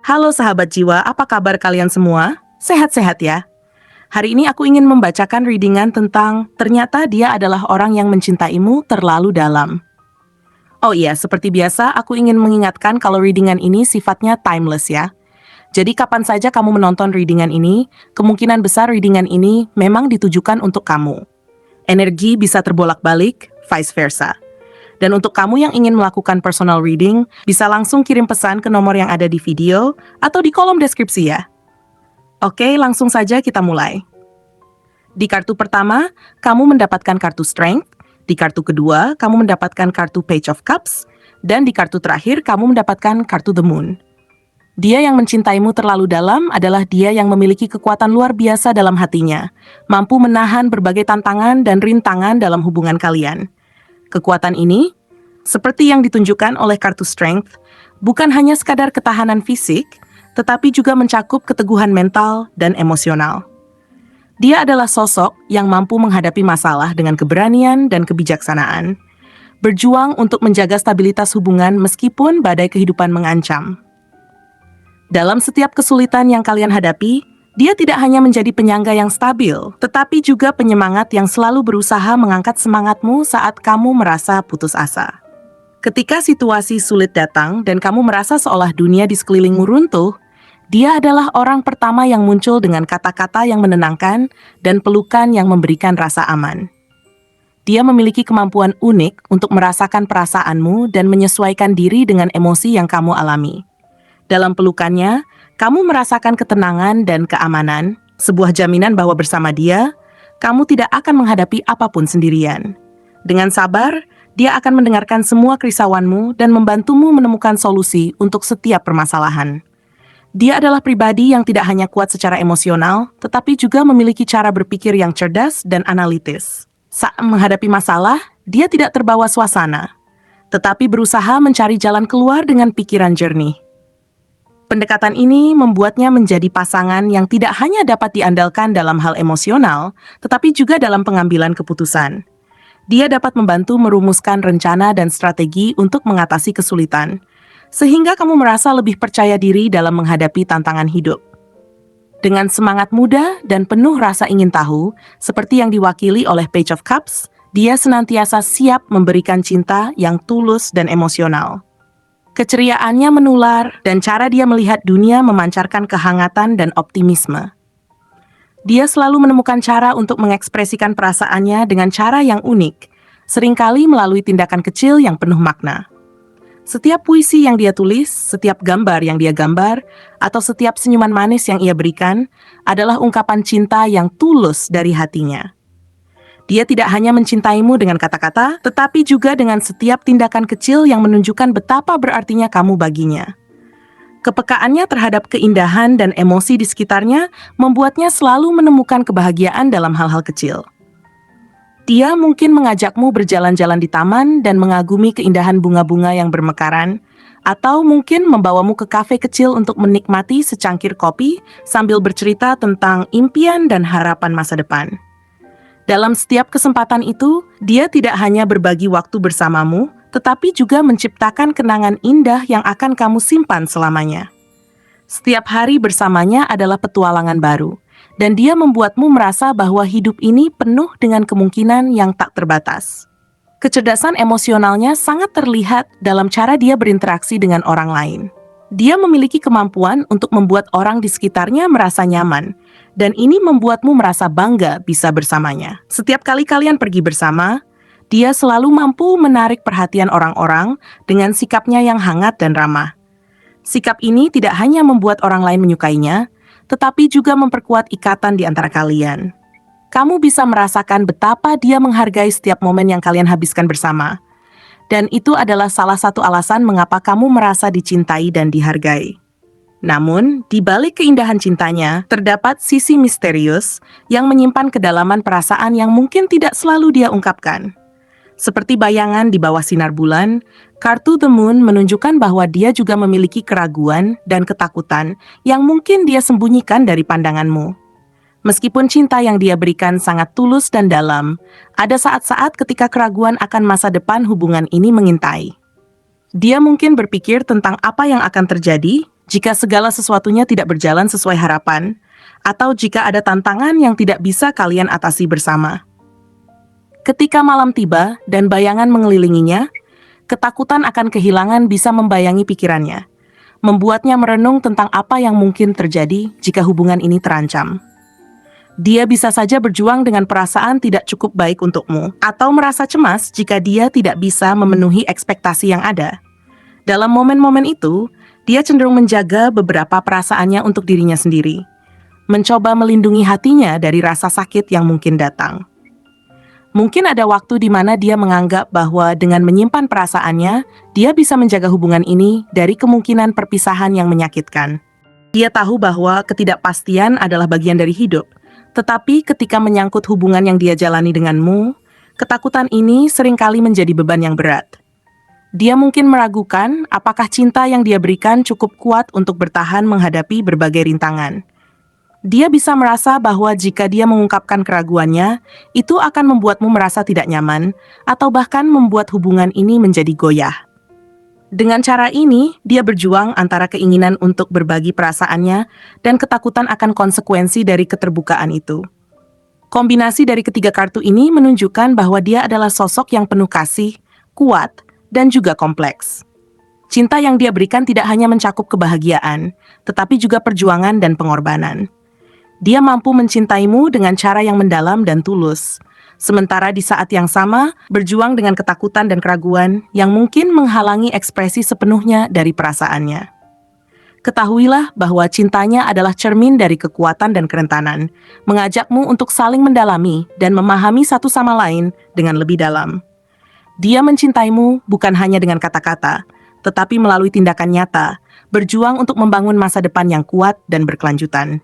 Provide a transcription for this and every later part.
Halo sahabat jiwa, apa kabar kalian semua? Sehat-sehat ya? Hari ini aku ingin membacakan readingan tentang ternyata dia adalah orang yang mencintaimu terlalu dalam. Oh iya, seperti biasa aku ingin mengingatkan kalau readingan ini sifatnya timeless ya. Jadi kapan saja kamu menonton readingan ini, kemungkinan besar readingan ini memang ditujukan untuk kamu. Energi bisa terbolak-balik, vice versa. Dan untuk kamu yang ingin melakukan personal reading, bisa langsung kirim pesan ke nomor yang ada di video atau di kolom deskripsi ya. Oke, langsung saja kita mulai. Di kartu pertama, kamu mendapatkan kartu Strength. Di kartu kedua, kamu mendapatkan kartu Page of Cups. Dan di kartu terakhir, kamu mendapatkan kartu The Moon. Dia yang mencintaimu terlalu dalam adalah dia yang memiliki kekuatan luar biasa dalam hatinya, mampu menahan berbagai tantangan dan rintangan dalam hubungan kalian. Kekuatan ini, seperti yang ditunjukkan oleh kartu Strength, bukan hanya sekadar ketahanan fisik, tetapi juga mencakup keteguhan mental dan emosional. Dia adalah sosok yang mampu menghadapi masalah dengan keberanian dan kebijaksanaan, berjuang untuk menjaga stabilitas hubungan meskipun badai kehidupan mengancam. Dalam setiap kesulitan yang kalian hadapi, dia tidak hanya menjadi penyangga yang stabil, tetapi juga penyemangat yang selalu berusaha mengangkat semangatmu saat kamu merasa putus asa. Ketika situasi sulit datang dan kamu merasa seolah dunia di sekelilingmu runtuh, dia adalah orang pertama yang muncul dengan kata-kata yang menenangkan dan pelukan yang memberikan rasa aman. Dia memiliki kemampuan unik untuk merasakan perasaanmu dan menyesuaikan diri dengan emosi yang kamu alami. Dalam pelukannya, kamu merasakan ketenangan dan keamanan, sebuah jaminan bahwa bersama dia, kamu tidak akan menghadapi apapun sendirian. Dengan sabar, dia akan mendengarkan semua kerisauanmu dan membantumu menemukan solusi untuk setiap permasalahan. Dia adalah pribadi yang tidak hanya kuat secara emosional, tetapi juga memiliki cara berpikir yang cerdas dan analitis. Saat menghadapi masalah, dia tidak terbawa suasana, tetapi berusaha mencari jalan keluar dengan pikiran jernih. Pendekatan ini membuatnya menjadi pasangan yang tidak hanya dapat diandalkan dalam hal emosional, tetapi juga dalam pengambilan keputusan. Dia dapat membantu merumuskan rencana dan strategi untuk mengatasi kesulitan, sehingga kamu merasa lebih percaya diri dalam menghadapi tantangan hidup. Dengan semangat muda dan penuh rasa ingin tahu, seperti yang diwakili oleh Page of Cups, dia senantiasa siap memberikan cinta yang tulus dan emosional. Keceriaannya menular, dan cara dia melihat dunia memancarkan kehangatan dan optimisme. Dia selalu menemukan cara untuk mengekspresikan perasaannya dengan cara yang unik, seringkali melalui tindakan kecil yang penuh makna. Setiap puisi yang dia tulis, setiap gambar yang dia gambar, atau setiap senyuman manis yang ia berikan adalah ungkapan cinta yang tulus dari hatinya. Dia tidak hanya mencintaimu dengan kata-kata, tetapi juga dengan setiap tindakan kecil yang menunjukkan betapa berartinya kamu baginya. Kepekaannya terhadap keindahan dan emosi di sekitarnya membuatnya selalu menemukan kebahagiaan dalam hal-hal kecil. Dia mungkin mengajakmu berjalan-jalan di taman dan mengagumi keindahan bunga-bunga yang bermekaran, atau mungkin membawamu ke kafe kecil untuk menikmati secangkir kopi sambil bercerita tentang impian dan harapan masa depan. Dalam setiap kesempatan itu, dia tidak hanya berbagi waktu bersamamu, tetapi juga menciptakan kenangan indah yang akan kamu simpan selamanya. Setiap hari bersamanya adalah petualangan baru, dan dia membuatmu merasa bahwa hidup ini penuh dengan kemungkinan yang tak terbatas. Kecerdasan emosionalnya sangat terlihat dalam cara dia berinteraksi dengan orang lain. Dia memiliki kemampuan untuk membuat orang di sekitarnya merasa nyaman, dan ini membuatmu merasa bangga bisa bersamanya. Setiap kali kalian pergi bersama, dia selalu mampu menarik perhatian orang-orang dengan sikapnya yang hangat dan ramah. Sikap ini tidak hanya membuat orang lain menyukainya, tetapi juga memperkuat ikatan di antara kalian. Kamu bisa merasakan betapa dia menghargai setiap momen yang kalian habiskan bersama. Dan itu adalah salah satu alasan mengapa kamu merasa dicintai dan dihargai. Namun, di balik keindahan cintanya, terdapat sisi misterius yang menyimpan kedalaman perasaan yang mungkin tidak selalu dia ungkapkan. Seperti bayangan di bawah sinar bulan, kartu The Moon menunjukkan bahwa dia juga memiliki keraguan dan ketakutan yang mungkin dia sembunyikan dari pandanganmu. Meskipun cinta yang dia berikan sangat tulus dan dalam, ada saat-saat ketika keraguan akan masa depan hubungan ini mengintai. Dia mungkin berpikir tentang apa yang akan terjadi jika segala sesuatunya tidak berjalan sesuai harapan, atau jika ada tantangan yang tidak bisa kalian atasi bersama. Ketika malam tiba dan bayangan mengelilinginya, ketakutan akan kehilangan bisa membayangi pikirannya, membuatnya merenung tentang apa yang mungkin terjadi jika hubungan ini terancam. Dia bisa saja berjuang dengan perasaan tidak cukup baik untukmu, atau merasa cemas jika dia tidak bisa memenuhi ekspektasi yang ada. Dalam momen-momen itu, dia cenderung menjaga beberapa perasaannya untuk dirinya sendiri, mencoba melindungi hatinya dari rasa sakit yang mungkin datang. Mungkin ada waktu di mana dia menganggap bahwa dengan menyimpan perasaannya, dia bisa menjaga hubungan ini dari kemungkinan perpisahan yang menyakitkan. Dia tahu bahwa ketidakpastian adalah bagian dari hidup, tetapi ketika menyangkut hubungan yang dia jalani denganmu, ketakutan ini seringkali menjadi beban yang berat. Dia mungkin meragukan apakah cinta yang dia berikan cukup kuat untuk bertahan menghadapi berbagai rintangan. Dia bisa merasa bahwa jika dia mengungkapkan keraguannya, itu akan membuatmu merasa tidak nyaman, atau bahkan membuat hubungan ini menjadi goyah. Dengan cara ini, dia berjuang antara keinginan untuk berbagi perasaannya dan ketakutan akan konsekuensi dari keterbukaan itu. Kombinasi dari ketiga kartu ini menunjukkan bahwa dia adalah sosok yang penuh kasih, kuat, dan juga kompleks. Cinta yang dia berikan tidak hanya mencakup kebahagiaan, tetapi juga perjuangan dan pengorbanan. Dia mampu mencintaimu dengan cara yang mendalam dan tulus, sementara di saat yang sama berjuang dengan ketakutan dan keraguan yang mungkin menghalangi ekspresi sepenuhnya dari perasaannya. Ketahuilah bahwa cintanya adalah cermin dari kekuatan dan kerentanan, mengajakmu untuk saling mendalami dan memahami satu sama lain dengan lebih dalam. Dia mencintaimu bukan hanya dengan kata-kata, tetapi melalui tindakan nyata, berjuang untuk membangun masa depan yang kuat dan berkelanjutan.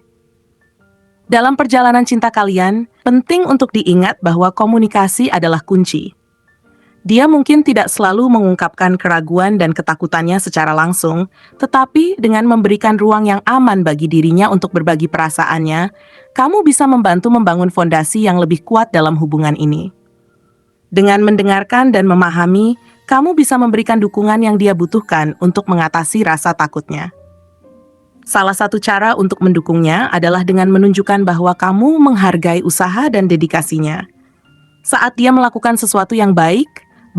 Dalam perjalanan cinta kalian, penting untuk diingat bahwa komunikasi adalah kunci. Dia mungkin tidak selalu mengungkapkan keraguan dan ketakutannya secara langsung, tetapi dengan memberikan ruang yang aman bagi dirinya untuk berbagi perasaannya, kamu bisa membantu membangun fondasi yang lebih kuat dalam hubungan ini. Dengan mendengarkan dan memahami, kamu bisa memberikan dukungan yang dia butuhkan untuk mengatasi rasa takutnya. Salah satu cara untuk mendukungnya adalah dengan menunjukkan bahwa kamu menghargai usaha dan dedikasinya. Saat dia melakukan sesuatu yang baik,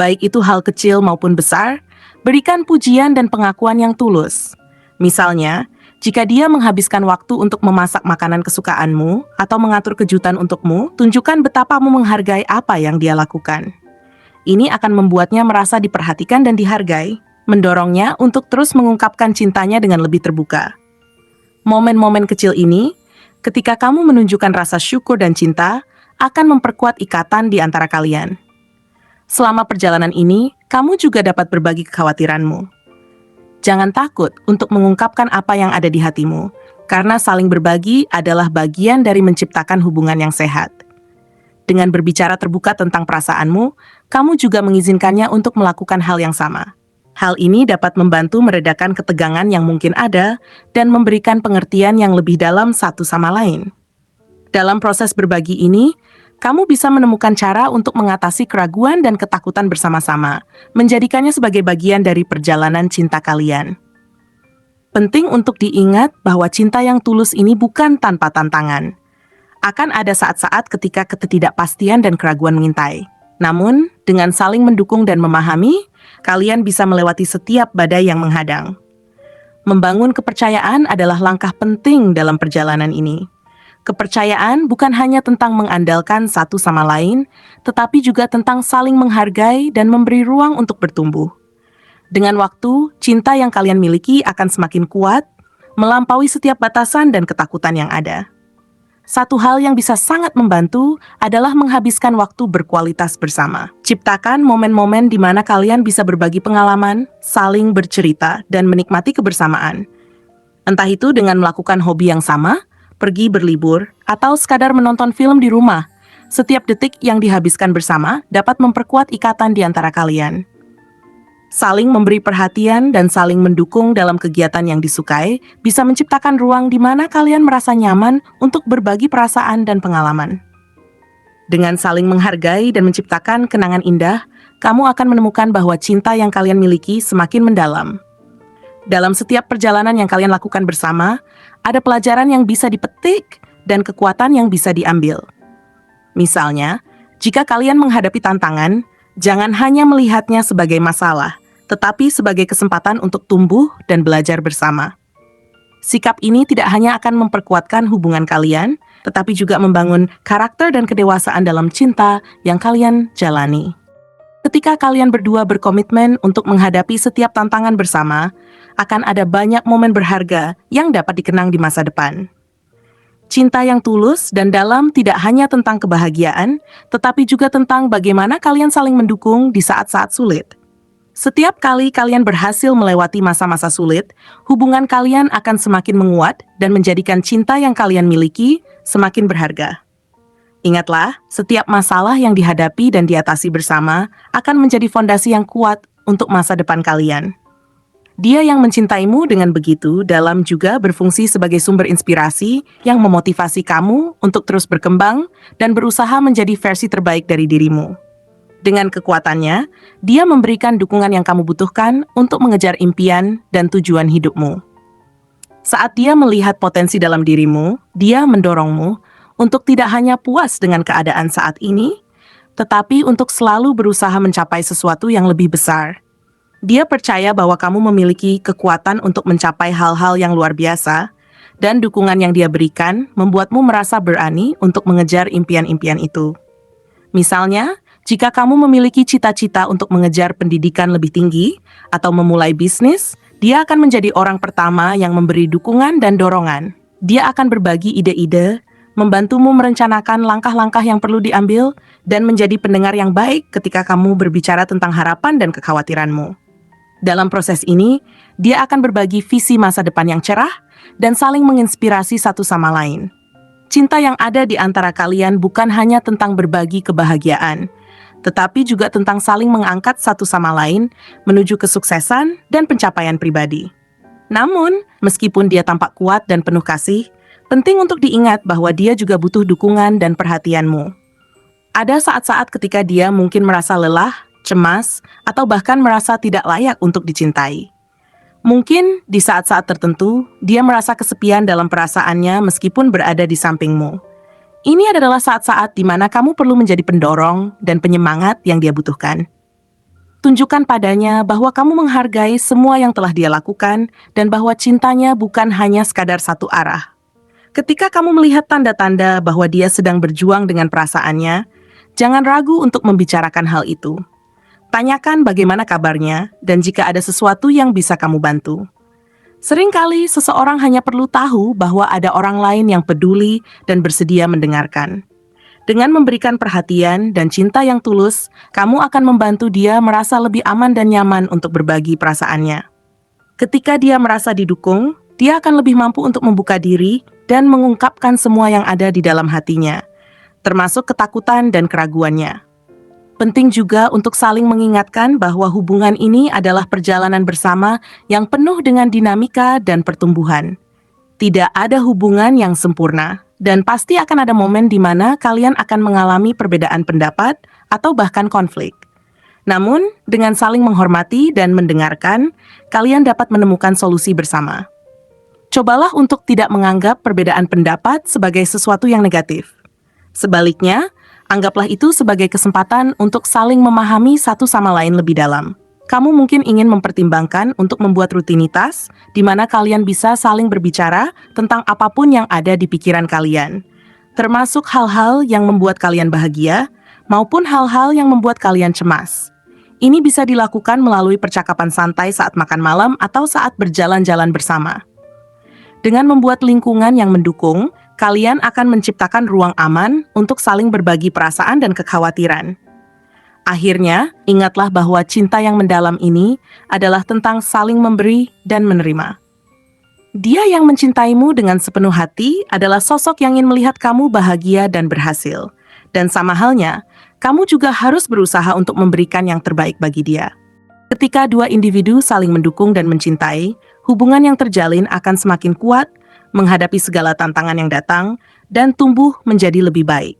baik itu hal kecil maupun besar, berikan pujian dan pengakuan yang tulus. Misalnya, jika dia menghabiskan waktu untuk memasak makanan kesukaanmu atau mengatur kejutan untukmu, tunjukkan betapa kamu menghargai apa yang dia lakukan. Ini akan membuatnya merasa diperhatikan dan dihargai, mendorongnya untuk terus mengungkapkan cintanya dengan lebih terbuka. Momen-momen kecil ini, ketika kamu menunjukkan rasa syukur dan cinta, akan memperkuat ikatan di antara kalian. Selama perjalanan ini, kamu juga dapat berbagi kekhawatiranmu. Jangan takut untuk mengungkapkan apa yang ada di hatimu, karena saling berbagi adalah bagian dari menciptakan hubungan yang sehat. Dengan berbicara terbuka tentang perasaanmu, kamu juga mengizinkannya untuk melakukan hal yang sama. Hal ini dapat membantu meredakan ketegangan yang mungkin ada dan memberikan pengertian yang lebih dalam satu sama lain. Dalam proses berbagi ini, kamu bisa menemukan cara untuk mengatasi keraguan dan ketakutan bersama-sama, menjadikannya sebagai bagian dari perjalanan cinta kalian. Penting untuk diingat bahwa cinta yang tulus ini bukan tanpa tantangan. Akan ada saat-saat ketika ketidakpastian dan keraguan mengintai. Namun, dengan saling mendukung dan memahami, kalian bisa melewati setiap badai yang menghadang. Membangun kepercayaan adalah langkah penting dalam perjalanan ini. Kepercayaan bukan hanya tentang mengandalkan satu sama lain, tetapi juga tentang saling menghargai dan memberi ruang untuk bertumbuh. Dengan waktu, cinta yang kalian miliki akan semakin kuat, melampaui setiap batasan dan ketakutan yang ada. Satu hal yang bisa sangat membantu adalah menghabiskan waktu berkualitas bersama. Ciptakan momen-momen di mana kalian bisa berbagi pengalaman, saling bercerita, dan menikmati kebersamaan. Entah itu dengan melakukan hobi yang sama, pergi berlibur, atau sekadar menonton film di rumah. Setiap detik yang dihabiskan bersama dapat memperkuat ikatan di antara kalian. Saling memberi perhatian dan saling mendukung dalam kegiatan yang disukai bisa menciptakan ruang di mana kalian merasa nyaman untuk berbagi perasaan dan pengalaman. Dengan saling menghargai dan menciptakan kenangan indah, kamu akan menemukan bahwa cinta yang kalian miliki semakin mendalam. Dalam setiap perjalanan yang kalian lakukan bersama, ada pelajaran yang bisa dipetik dan kekuatan yang bisa diambil. Misalnya, jika kalian menghadapi tantangan, jangan hanya melihatnya sebagai masalah, tetapi sebagai kesempatan untuk tumbuh dan belajar bersama. Sikap ini tidak hanya akan memperkuatkan hubungan kalian, tetapi juga membangun karakter dan kedewasaan dalam cinta yang kalian jalani. Ketika kalian berdua berkomitmen untuk menghadapi setiap tantangan bersama, akan ada banyak momen berharga yang dapat dikenang di masa depan. Cinta yang tulus dan dalam tidak hanya tentang kebahagiaan, tetapi juga tentang bagaimana kalian saling mendukung di saat-saat sulit. Setiap kali kalian berhasil melewati masa-masa sulit, hubungan kalian akan semakin menguat dan menjadikan cinta yang kalian miliki semakin berharga. Ingatlah, setiap masalah yang dihadapi dan diatasi bersama akan menjadi fondasi yang kuat untuk masa depan kalian. Dia yang mencintaimu dengan begitu dalam juga berfungsi sebagai sumber inspirasi yang memotivasi kamu untuk terus berkembang dan berusaha menjadi versi terbaik dari dirimu. Dengan kekuatannya, dia memberikan dukungan yang kamu butuhkan untuk mengejar impian dan tujuan hidupmu. Saat dia melihat potensi dalam dirimu, dia mendorongmu untuk tidak hanya puas dengan keadaan saat ini, tetapi untuk selalu berusaha mencapai sesuatu yang lebih besar. Dia percaya bahwa kamu memiliki kekuatan untuk mencapai hal-hal yang luar biasa, dan dukungan yang dia berikan membuatmu merasa berani untuk mengejar impian-impian itu. Misalnya, jika kamu memiliki cita-cita untuk mengejar pendidikan lebih tinggi atau memulai bisnis, dia akan menjadi orang pertama yang memberi dukungan dan dorongan. Dia akan berbagi ide-ide, membantumu merencanakan langkah-langkah yang perlu diambil, dan menjadi pendengar yang baik ketika kamu berbicara tentang harapan dan kekhawatiranmu. Dalam proses ini, dia akan berbagi visi masa depan yang cerah dan saling menginspirasi satu sama lain. Cinta yang ada di antara kalian bukan hanya tentang berbagi kebahagiaan, tetapi juga tentang saling mengangkat satu sama lain menuju kesuksesan dan pencapaian pribadi. Namun, meskipun dia tampak kuat dan penuh kasih, penting untuk diingat bahwa dia juga butuh dukungan dan perhatianmu. Ada saat-saat ketika dia mungkin merasa lelah, cemas, atau bahkan merasa tidak layak untuk dicintai. Mungkin di saat-saat tertentu, dia merasa kesepian dalam perasaannya meskipun berada di sampingmu. Ini adalah saat-saat di mana kamu perlu menjadi pendorong dan penyemangat yang dia butuhkan. Tunjukkan padanya bahwa kamu menghargai semua yang telah dia lakukan dan bahwa cintanya bukan hanya sekadar satu arah. Ketika kamu melihat tanda-tanda bahwa dia sedang berjuang dengan perasaannya, jangan ragu untuk membicarakan hal itu. Tanyakan bagaimana kabarnya dan jika ada sesuatu yang bisa kamu bantu. Seringkali seseorang hanya perlu tahu bahwa ada orang lain yang peduli dan bersedia mendengarkan. Dengan memberikan perhatian dan cinta yang tulus, kamu akan membantu dia merasa lebih aman dan nyaman untuk berbagi perasaannya. Ketika dia merasa didukung, dia akan lebih mampu untuk membuka diri dan mengungkapkan semua yang ada di dalam hatinya, termasuk ketakutan dan keraguannya. Penting juga untuk saling mengingatkan bahwa hubungan ini adalah perjalanan bersama yang penuh dengan dinamika dan pertumbuhan. Tidak ada hubungan yang sempurna, dan pasti akan ada momen di mana kalian akan mengalami perbedaan pendapat atau bahkan konflik. Namun, dengan saling menghormati dan mendengarkan, kalian dapat menemukan solusi bersama. Cobalah untuk tidak menganggap perbedaan pendapat sebagai sesuatu yang negatif. Sebaliknya, anggaplah itu sebagai kesempatan untuk saling memahami satu sama lain lebih dalam. Kamu mungkin ingin mempertimbangkan untuk membuat rutinitas di mana kalian bisa saling berbicara tentang apapun yang ada di pikiran kalian, termasuk hal-hal yang membuat kalian bahagia maupun hal-hal yang membuat kalian cemas. Ini bisa dilakukan melalui percakapan santai saat makan malam atau saat berjalan-jalan bersama. Dengan membuat lingkungan yang mendukung, kalian akan menciptakan ruang aman untuk saling berbagi perasaan dan kekhawatiran. Akhirnya, ingatlah bahwa cinta yang mendalam ini adalah tentang saling memberi dan menerima. Dia yang mencintaimu dengan sepenuh hati adalah sosok yang ingin melihat kamu bahagia dan berhasil. Dan sama halnya, kamu juga harus berusaha untuk memberikan yang terbaik bagi dia. Ketika dua individu saling mendukung dan mencintai, hubungan yang terjalin akan semakin kuat, menghadapi segala tantangan yang datang, dan tumbuh menjadi lebih baik.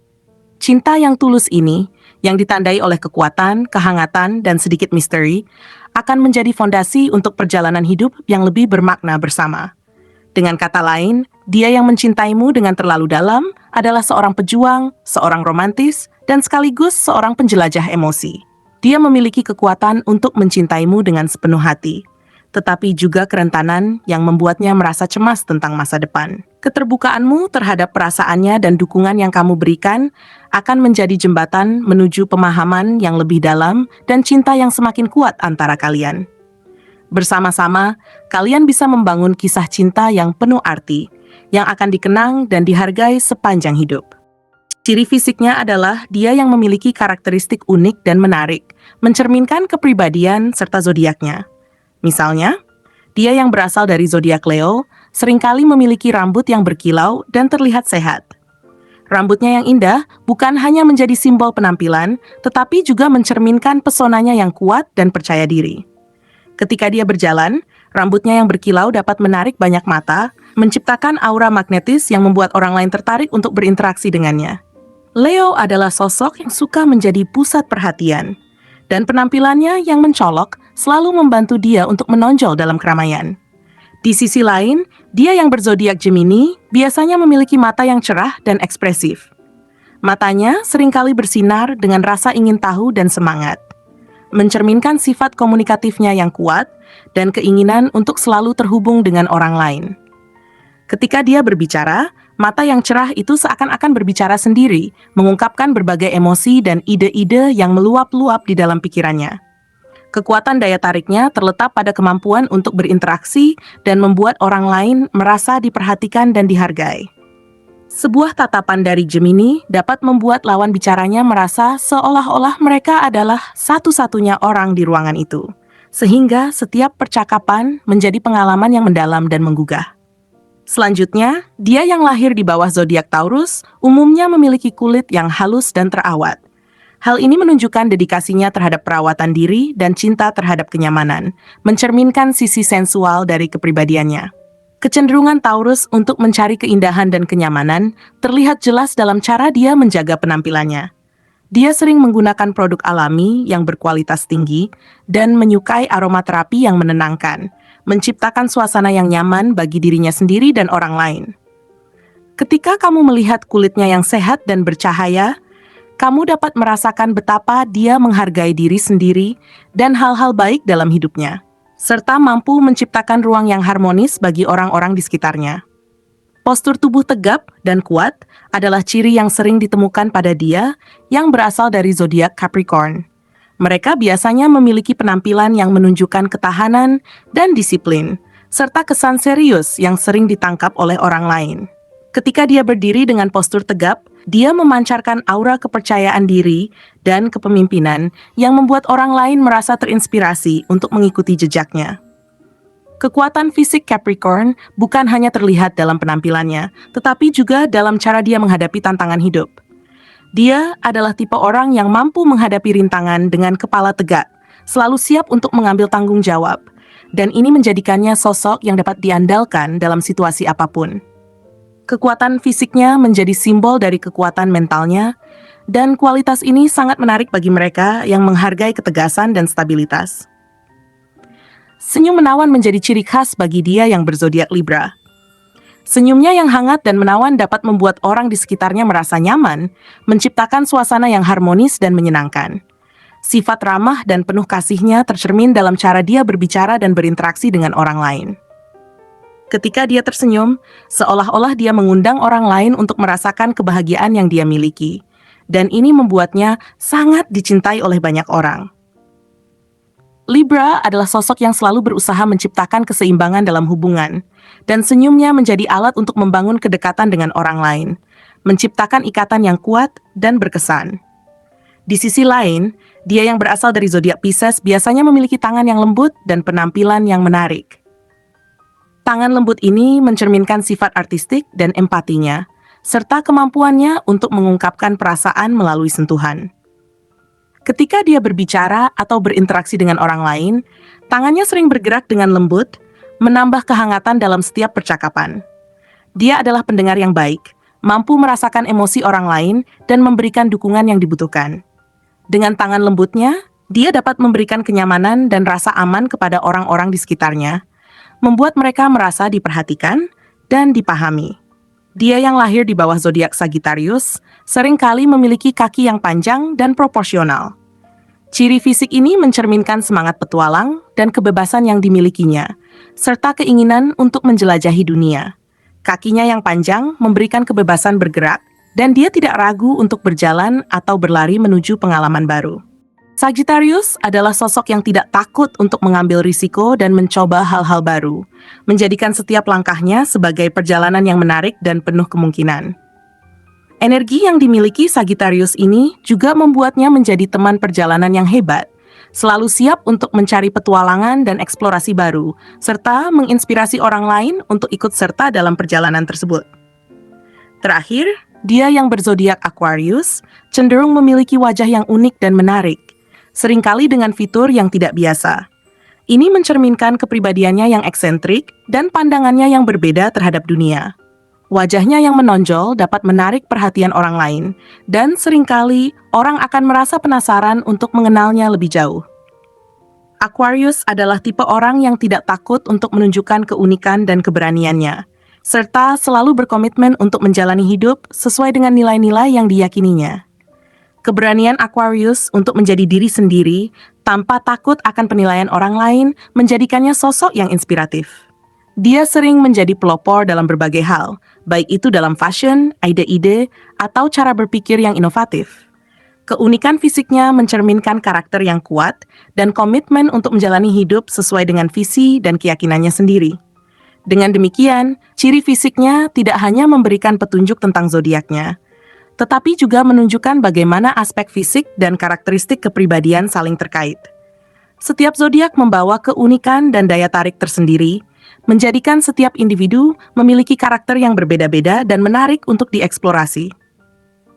Cinta yang tulus ini, yang ditandai oleh kekuatan, kehangatan, dan sedikit misteri, akan menjadi fondasi untuk perjalanan hidup yang lebih bermakna bersama. Dengan kata lain, dia yang mencintaimu dengan terlalu dalam adalah seorang pejuang, seorang romantis, dan sekaligus seorang penjelajah emosi. Dia memiliki kekuatan untuk mencintaimu dengan sepenuh hati, tetapi juga kerentanan yang membuatnya merasa cemas tentang masa depan. Keterbukaanmu terhadap perasaannya dan dukungan yang kamu berikan akan menjadi jembatan menuju pemahaman yang lebih dalam dan cinta yang semakin kuat antara kalian. Bersama-sama, kalian bisa membangun kisah cinta yang penuh arti, yang akan dikenang dan dihargai sepanjang hidup. Ciri fisiknya adalah dia yang memiliki karakteristik unik dan menarik, mencerminkan kepribadian serta zodiaknya. Misalnya, dia yang berasal dari zodiak Leo seringkali memiliki rambut yang berkilau dan terlihat sehat. Rambutnya yang indah bukan hanya menjadi simbol penampilan, tetapi juga mencerminkan pesonanya yang kuat dan percaya diri. Ketika dia berjalan, rambutnya yang berkilau dapat menarik banyak mata, menciptakan aura magnetis yang membuat orang lain tertarik untuk berinteraksi dengannya. Leo adalah sosok yang suka menjadi pusat perhatian, dan penampilannya yang mencolok selalu membantu dia untuk menonjol dalam keramaian. Di sisi lain, dia yang berzodiak Gemini biasanya memiliki mata yang cerah dan ekspresif. Matanya seringkali bersinar dengan rasa ingin tahu dan semangat, mencerminkan sifat komunikatifnya yang kuat dan keinginan untuk selalu terhubung dengan orang lain. Ketika dia berbicara, mata yang cerah itu seakan-akan berbicara sendiri, mengungkapkan berbagai emosi dan ide-ide yang meluap-luap di dalam pikirannya. Kekuatan daya tariknya terletak pada kemampuan untuk berinteraksi dan membuat orang lain merasa diperhatikan dan dihargai. Sebuah tatapan dari Gemini dapat membuat lawan bicaranya merasa seolah-olah mereka adalah satu-satunya orang di ruangan itu, sehingga setiap percakapan menjadi pengalaman yang mendalam dan menggugah. Selanjutnya, dia yang lahir di bawah zodiak Taurus umumnya memiliki kulit yang halus dan terawat. Hal ini menunjukkan dedikasinya terhadap perawatan diri dan cinta terhadap kenyamanan, mencerminkan sisi sensual dari kepribadiannya. Kecenderungan Taurus untuk mencari keindahan dan kenyamanan terlihat jelas dalam cara dia menjaga penampilannya. Dia sering menggunakan produk alami yang berkualitas tinggi dan menyukai aromaterapi yang menenangkan, menciptakan suasana yang nyaman bagi dirinya sendiri dan orang lain. Ketika kamu melihat kulitnya yang sehat dan bercahaya, kamu dapat merasakan betapa dia menghargai diri sendiri dan hal-hal baik dalam hidupnya, serta mampu menciptakan ruang yang harmonis bagi orang-orang di sekitarnya. Postur tubuh tegap dan kuat adalah ciri yang sering ditemukan pada dia yang berasal dari zodiak Capricorn. Mereka biasanya memiliki penampilan yang menunjukkan ketahanan dan disiplin, serta kesan serius yang sering ditangkap oleh orang lain. Ketika dia berdiri dengan postur tegap, dia memancarkan aura kepercayaan diri dan kepemimpinan yang membuat orang lain merasa terinspirasi untuk mengikuti jejaknya. Kekuatan fisik Capricorn bukan hanya terlihat dalam penampilannya, tetapi juga dalam cara dia menghadapi tantangan hidup. Dia adalah tipe orang yang mampu menghadapi rintangan dengan kepala tegak, selalu siap untuk mengambil tanggung jawab, dan ini menjadikannya sosok yang dapat diandalkan dalam situasi apapun. Kekuatan fisiknya menjadi simbol dari kekuatan mentalnya, dan kualitas ini sangat menarik bagi mereka yang menghargai ketegasan dan stabilitas. Senyum menawan menjadi ciri khas bagi dia yang berzodiak Libra. Senyumnya yang hangat dan menawan dapat membuat orang di sekitarnya merasa nyaman, menciptakan suasana yang harmonis dan menyenangkan. Sifat ramah dan penuh kasihnya tercermin dalam cara dia berbicara dan berinteraksi dengan orang lain. Ketika dia tersenyum, seolah-olah dia mengundang orang lain untuk merasakan kebahagiaan yang dia miliki, dan ini membuatnya sangat dicintai oleh banyak orang. Libra adalah sosok yang selalu berusaha menciptakan keseimbangan dalam hubungan, dan senyumnya menjadi alat untuk membangun kedekatan dengan orang lain, menciptakan ikatan yang kuat dan berkesan. Di sisi lain, dia yang berasal dari zodiak Pisces biasanya memiliki tangan yang lembut dan penampilan yang menarik. Tangan lembut ini mencerminkan sifat artistik dan empatinya, serta kemampuannya untuk mengungkapkan perasaan melalui sentuhan. Ketika dia berbicara atau berinteraksi dengan orang lain, tangannya sering bergerak dengan lembut, menambah kehangatan dalam setiap percakapan. Dia adalah pendengar yang baik, mampu merasakan emosi orang lain dan memberikan dukungan yang dibutuhkan. Dengan tangan lembutnya, dia dapat memberikan kenyamanan dan rasa aman kepada orang-orang di sekitarnya, membuat mereka merasa diperhatikan dan dipahami. Dia yang lahir di bawah zodiak Sagittarius seringkali memiliki kaki yang panjang dan proporsional. Ciri fisik ini mencerminkan semangat petualang dan kebebasan yang dimilikinya, serta keinginan untuk menjelajahi dunia. Kakinya yang panjang memberikan kebebasan bergerak, dan dia tidak ragu untuk berjalan atau berlari menuju pengalaman baru. Sagittarius adalah sosok yang tidak takut untuk mengambil risiko dan mencoba hal-hal baru, menjadikan setiap langkahnya sebagai perjalanan yang menarik dan penuh kemungkinan. Energi yang dimiliki Sagittarius ini juga membuatnya menjadi teman perjalanan yang hebat, selalu siap untuk mencari petualangan dan eksplorasi baru, serta menginspirasi orang lain untuk ikut serta dalam perjalanan tersebut. Terakhir, dia yang berzodiak Aquarius cenderung memiliki wajah yang unik dan menarik, seringkali dengan fitur yang tidak biasa. Ini mencerminkan kepribadiannya yang eksentrik dan pandangannya yang berbeda terhadap dunia. Wajahnya yang menonjol dapat menarik perhatian orang lain, dan seringkali orang akan merasa penasaran untuk mengenalnya lebih jauh. Aquarius adalah tipe orang yang tidak takut untuk menunjukkan keunikan dan keberaniannya, serta selalu berkomitmen untuk menjalani hidup sesuai dengan nilai-nilai yang diyakininya. Keberanian Aquarius untuk menjadi diri sendiri tanpa takut akan penilaian orang lain menjadikannya sosok yang inspiratif. Dia sering menjadi pelopor dalam berbagai hal, baik itu dalam fashion, ide-ide, atau cara berpikir yang inovatif. Keunikan fisiknya mencerminkan karakter yang kuat dan komitmen untuk menjalani hidup sesuai dengan visi dan keyakinannya sendiri. Dengan demikian, ciri fisiknya tidak hanya memberikan petunjuk tentang zodiaknya, tetapi juga menunjukkan bagaimana aspek fisik dan karakteristik kepribadian saling terkait. Setiap zodiak membawa keunikan dan daya tarik tersendiri, menjadikan setiap individu memiliki karakter yang berbeda-beda dan menarik untuk dieksplorasi.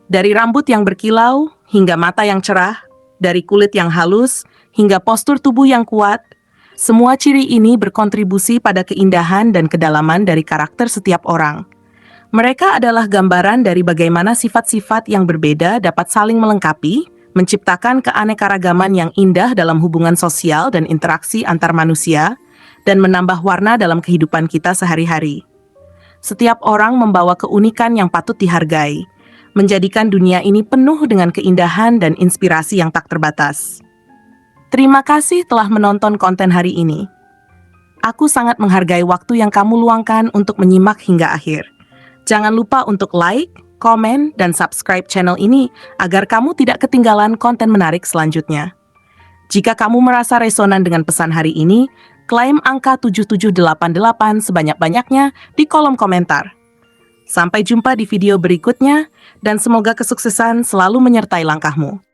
Dari rambut yang berkilau hingga mata yang cerah, dari kulit yang halus hingga postur tubuh yang kuat, semua ciri ini berkontribusi pada keindahan dan kedalaman dari karakter setiap orang. Mereka adalah gambaran dari bagaimana sifat-sifat yang berbeda dapat saling melengkapi, menciptakan keanekaragaman yang indah dalam hubungan sosial dan interaksi antar manusia, dan menambah warna dalam kehidupan kita sehari-hari. Setiap orang membawa keunikan yang patut dihargai, menjadikan dunia ini penuh dengan keindahan dan inspirasi yang tak terbatas. Terima kasih telah menonton konten hari ini. Aku sangat menghargai waktu yang kamu luangkan untuk menyimak hingga akhir. Jangan lupa untuk like, komen, dan subscribe channel ini agar kamu tidak ketinggalan konten menarik selanjutnya. Jika kamu merasa resonan dengan pesan hari ini, klaim angka 7788 sebanyak-banyaknya di kolom komentar. Sampai jumpa di video berikutnya, dan semoga kesuksesan selalu menyertai langkahmu.